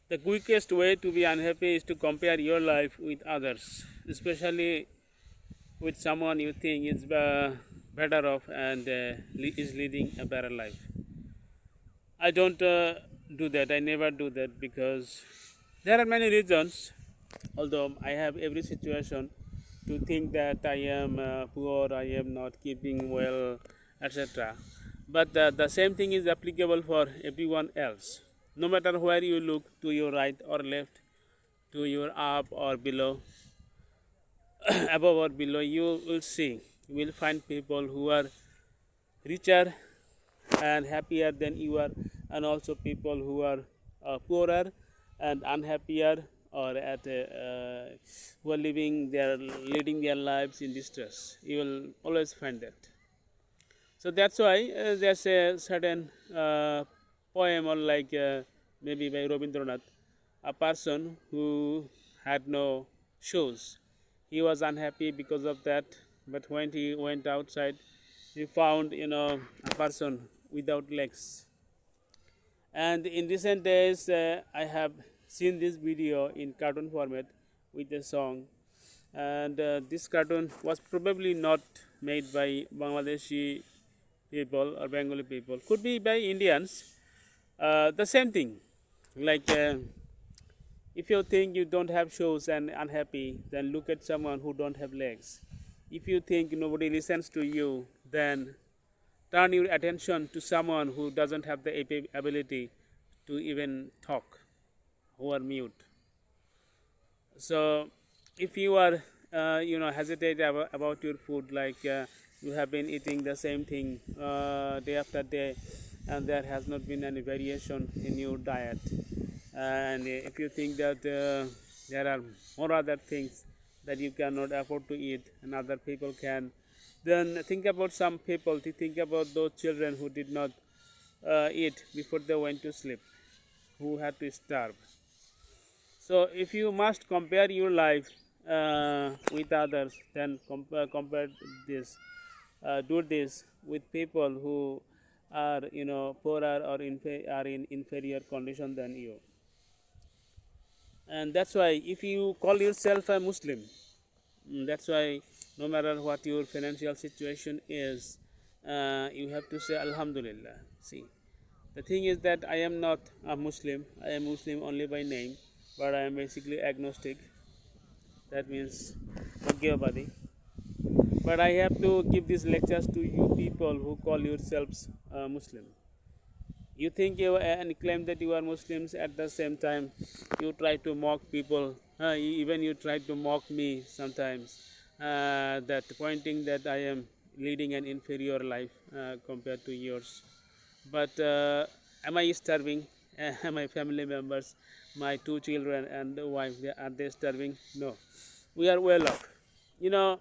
The quickest way to be unhappy is to compare your life with others, especially with someone you think is better off and is leading a better life. I don't do that. I never do that because there are many reasons. Although I have every situation to think that I am poor, I am not keeping well, etc. But the same thing is applicable for everyone else. No matter where you look, to your right or left, to your up or below, above or below, you will see, you will find people who are richer and happier than you are, and also people who are poorer and unhappier, or who are leading their lives in distress. You will always find that. So that's why there's a certain poem, or like maybe by Rabindranath, a person who had no shoes. He was unhappy because of that, but when he went outside, he found a person without legs. And in recent days, I have seen this video in cartoon format with a song, and this cartoon was probably not made by Bangladeshi people or Bengali people, could be by Indians. The same thing, like if you think you don't have shoes and unhappy, then look at someone who don't have legs. If you think nobody listens to you, then turn your attention to someone who doesn't have the ability to even talk, who are mute. So if you are hesitate about your food, like you have been eating the same thing day after day, and there has not been any variation in your diet, and if you think that there are more other things that you cannot afford to eat and other people can, then think about some people. Think about those children who did not eat before they went to sleep, who had to starve. So if you must compare your life with others, then compare this, do this with people who are poorer or are in inferior condition than you. And that's why if you call yourself a Muslim, that's why no matter what your financial situation is, you have to say Alhamdulillah. See, the thing is that I am not a Muslim. I am Muslim only by name, but I am basically agnostic. That means Bhagavadi. But I have to give these lectures to you people who call yourselves Muslim. You think you and claim that you are Muslims, at the same time you try to mock people. Even you try to mock me sometimes, that pointing that I am leading an inferior life compared to yours. But am I starving? My family members, my two children and the wife, are they starving? No, we are well off. You know,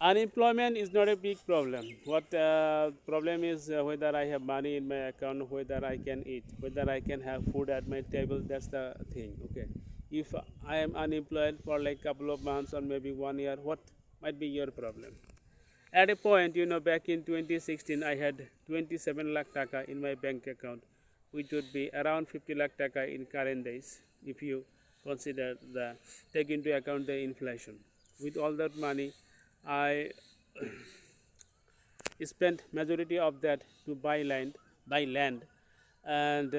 unemployment is not a big problem. What problem is whether I have money in my account, whether I can eat, whether I can have food at my table. That's the thing. Okay, if I am unemployed for like couple of months or maybe 1 year, what might be your problem? At a point, back in 2016, I had 27 lakh taka in my bank account, which would be around 50 lakh taka in current days, if you consider take into account the inflation. With all that money, I spent majority of that to buy land, and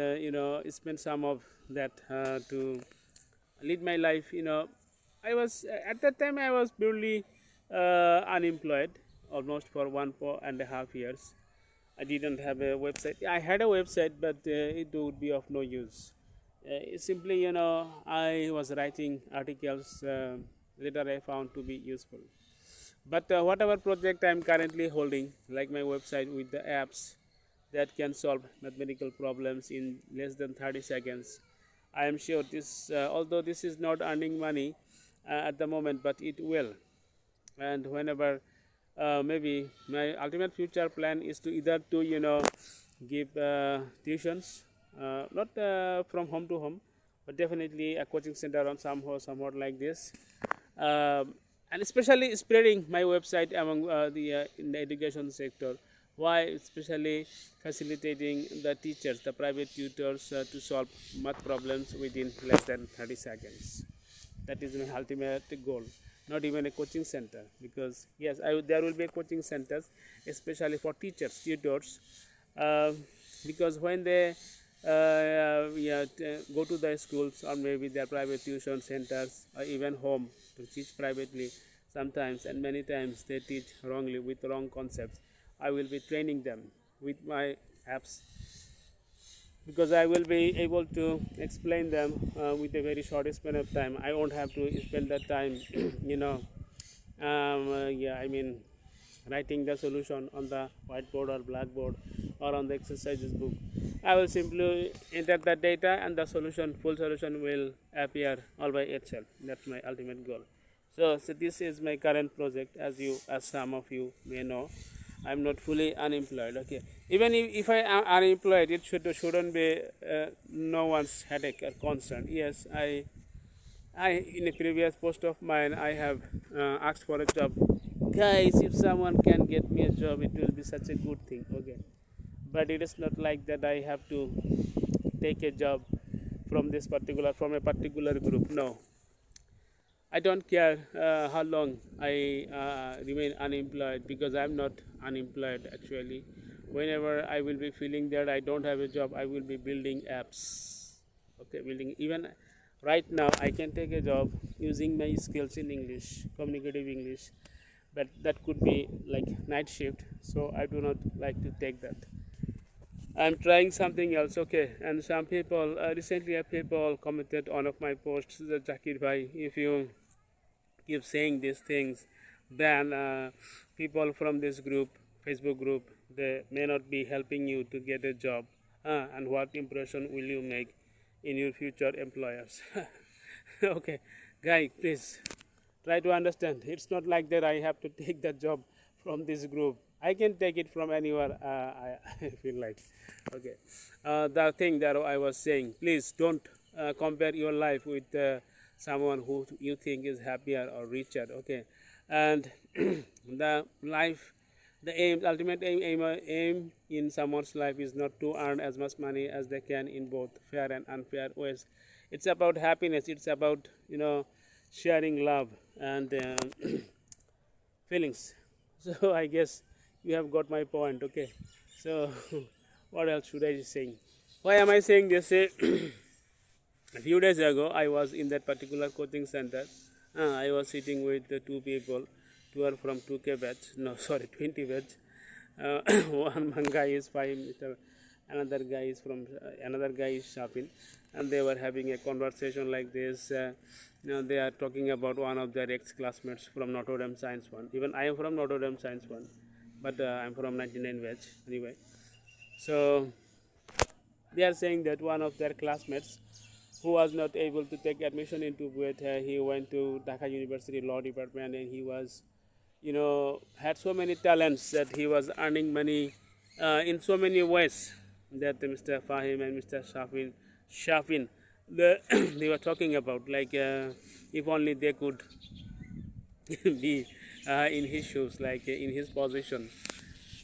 spend some of that to lead my life. I was at that time I was purely unemployed almost for 1.5 years. I didn't have a website. I had a website, but it would be of no use. Simply, I was writing articles. Later, I found to be useful. But whatever project I am currently holding, like my website with the apps that can solve mathematical problems in less than 30 seconds, I am sure this, although this is not earning money at the moment, but it will. And whenever, maybe my ultimate future plan is to either to give tuitions, not from home to home, but definitely a coaching center on somehow somewhat like this, um, and especially spreading my website among in the education sector, Why? Especially facilitating the teachers, the private tutors, to solve math problems within less than 30 seconds. That is my ultimate goal. Not even a coaching center, because yes, there will be coaching centers, especially for teachers, tutors, uh, because when they go to the schools or maybe their private tuition centers or even home to teach privately, sometimes and many times they teach wrongly with wrong concepts. I will be training them with my apps, because I will be able to explain them with a very short span of time. I won't have to spend that time, you know, I mean, writing the solution on the whiteboard or blackboard or on the exercises book. I will simply enter the data and the solution, full solution will appear all by itself. That's my ultimate goal. So this is my current project, as some of you may know. I'm not fully unemployed. Okay, even if I am unemployed, it shouldn't be no one's headache or concern. Yes, I in a previous post of mine I have asked for a job. Guys, if someone can get me a job, it will be such a good thing. Okay, but it is not like that. I have to take a job from a particular group. No, I don't care how long I remain unemployed, because I'm not unemployed actually. Whenever I will be feeling that I don't have a job, I will be building apps. Okay, building, even right now I can take a job using my skills in English, communicative English, but that could be like night shift, so I do not like to take that. I'm trying something else. Okay, and some people recently, people commented on of my posts that Zakir bhai, if you keep saying these things, then people from this group, Facebook group, they may not be helping you to get a job. And what impression will you make in your future employers? Okay, guy, please try to understand. It's not like that I have to take the job from this group. I can take it from anywhere I feel like. Okay, the thing that I was saying, please don't compare your life with someone who you think is happier or richer. Okay, and the life, the aim, ultimate aim in someone's life is not to earn as much money as they can in both fair and unfair ways. It's about happiness. It's about, sharing love and feelings. So I guess you have got my point. Okay, so what else should I be saying? Why am I saying this? A few days ago, I was in that particular coaching center. I was sitting with the two people. Two are from 2K batch. No, sorry, 20 batch. One guy is 5 meter, another guy is from another guy is shopping, and they were having a conversation like this. They are talking about one of their ex-classmates from Notre Dame Science One. Even I am from Notre Dame Science One, but I'm from 99 batch anyway. So they are saying that one of their classmates who was not able to take admission into BUET, he went to Dhaka University Law Department, and he was, had so many talents that he was earning money in so many ways that Mr. Fahim and Mr. Shafin, they were talking about, like if only they could be in his shoes, like in his position.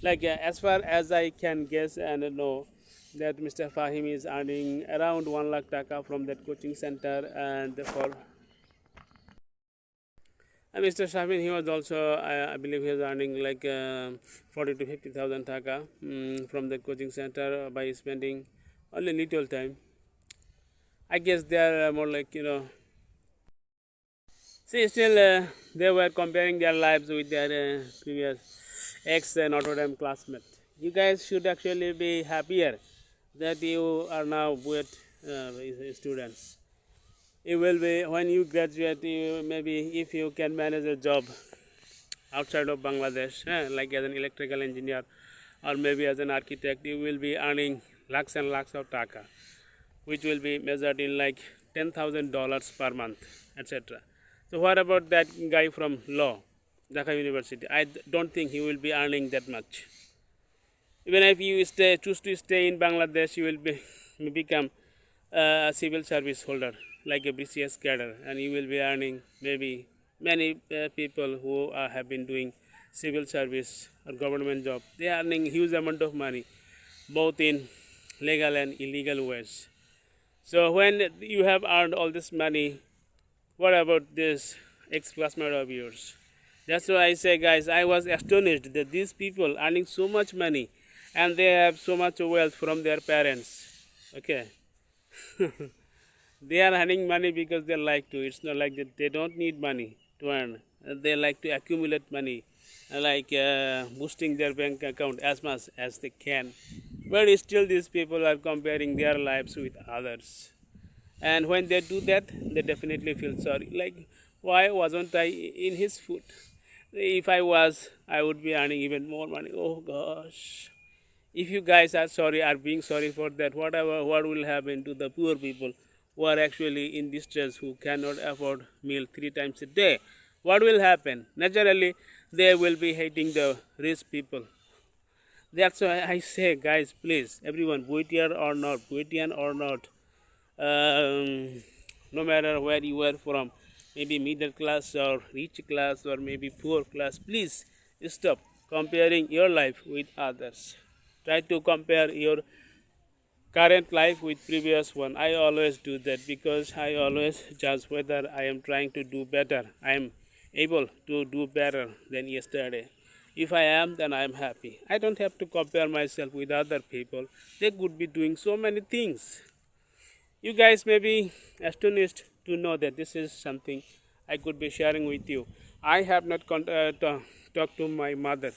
Like as far as I can guess and know, that Mr. Fahim is earning around 1 lakh taka from that coaching center, and for Mr. Shafin, he was also, I believe, he was earning like 40 to 50,000 taka from the coaching center by spending only little time. I guess they are more like, see, still they were comparing their lives with their previous ex Notre Dame classmate. You guys should actually be happier that you are now with students. You will be, when you graduate, you maybe, if you can manage a job outside of Bangladesh, like as an electrical engineer or maybe as an architect, you will be earning lakhs and lakhs of taka, which will be measured in like $10,000 per month, etc. So what about that guy from law, Dhaka University? I don't think he will be earning that much. Even if you choose to stay in Bangladesh, you will become a civil service holder, like a BCS cadre, and you will be earning maybe many people who have been doing civil service or government job. They are earning huge amount of money, both in legal and illegal ways. So when you have earned all this money, what about this ex-classmate of yours? That's why I say, guys, I was astonished that these people earning so much money and they have so much wealth from their parents. Okay. They are earning money because they like to. It's not like that they don't need money to earn. They like to accumulate money, like boosting their bank account as much as they can. But still, these people are comparing their lives with others. And when they do that, they definitely feel sorry. Like, why wasn't I in his foot? If I was, I would be earning even more money. Oh gosh. If you guys are being sorry for that, what will happen to the poor people who are actually in distress, who cannot afford meal 3 times a day? What will happen? Naturally, they will be hating the rich people. That's why I say, guys, please, everyone, Bhuitian or not, no matter where you are from, maybe middle class or rich class or maybe poor class, please stop comparing your life with others. Try to compare your current life with previous one. I always do that because I always judge whether I am trying to do better. I am able to do better than yesterday. If I am, then I am happy. I don't have to compare myself with other people. They could be doing so many things. You guys may be astonished to know that this is something I could be sharing with you. I have not talked to my mother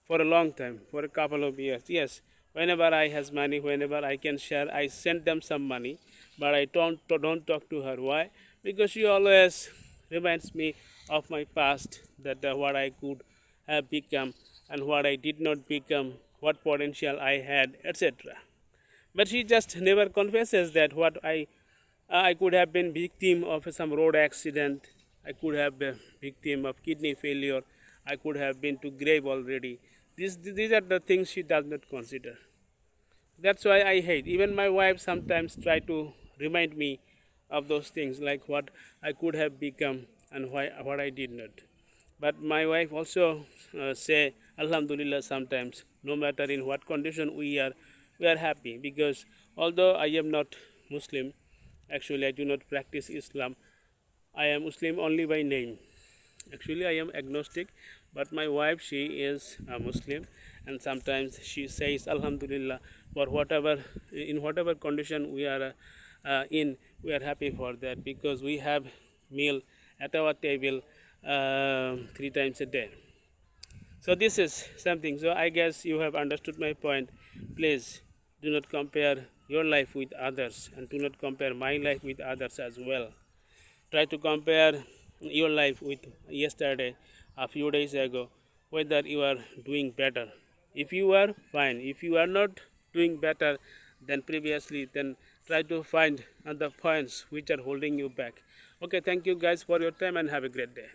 for a long time, for a couple of years. Yes, whenever I has money, whenever I can share, I send them some money, but I don't talk to her. Why? Because she always reminds me of my past, that what I could have become and what I did not become, what potential I had, etc. But she just never confesses that what I could have been victim of some road accident, I could have been victim of kidney failure, I could have been to grave already. These are the things she does not consider. That's why I hate. Even my wife sometimes try to remind me of those things, like what I could have become and what I did not. But my wife also say Alhamdulillah sometimes, no matter in what condition we are happy, because although I am not Muslim, actually I do not practice Islam. I am Muslim only by name. Actually I am agnostic, but my wife, she is a Muslim, and sometimes she says Alhamdulillah for whatever condition we are in, we are happy for that, because we have meal at our table 3 times a day. So this is something. So I guess you have understood my point. Please do not compare your life with others, and do not compare my life with others as well. Try to compare your life with yesterday, a few days ago, whether you are doing better. If you are, fine. If you are not doing better than previously, then try to find other points which are holding you back. Okay, thank you guys for your time and have a great day.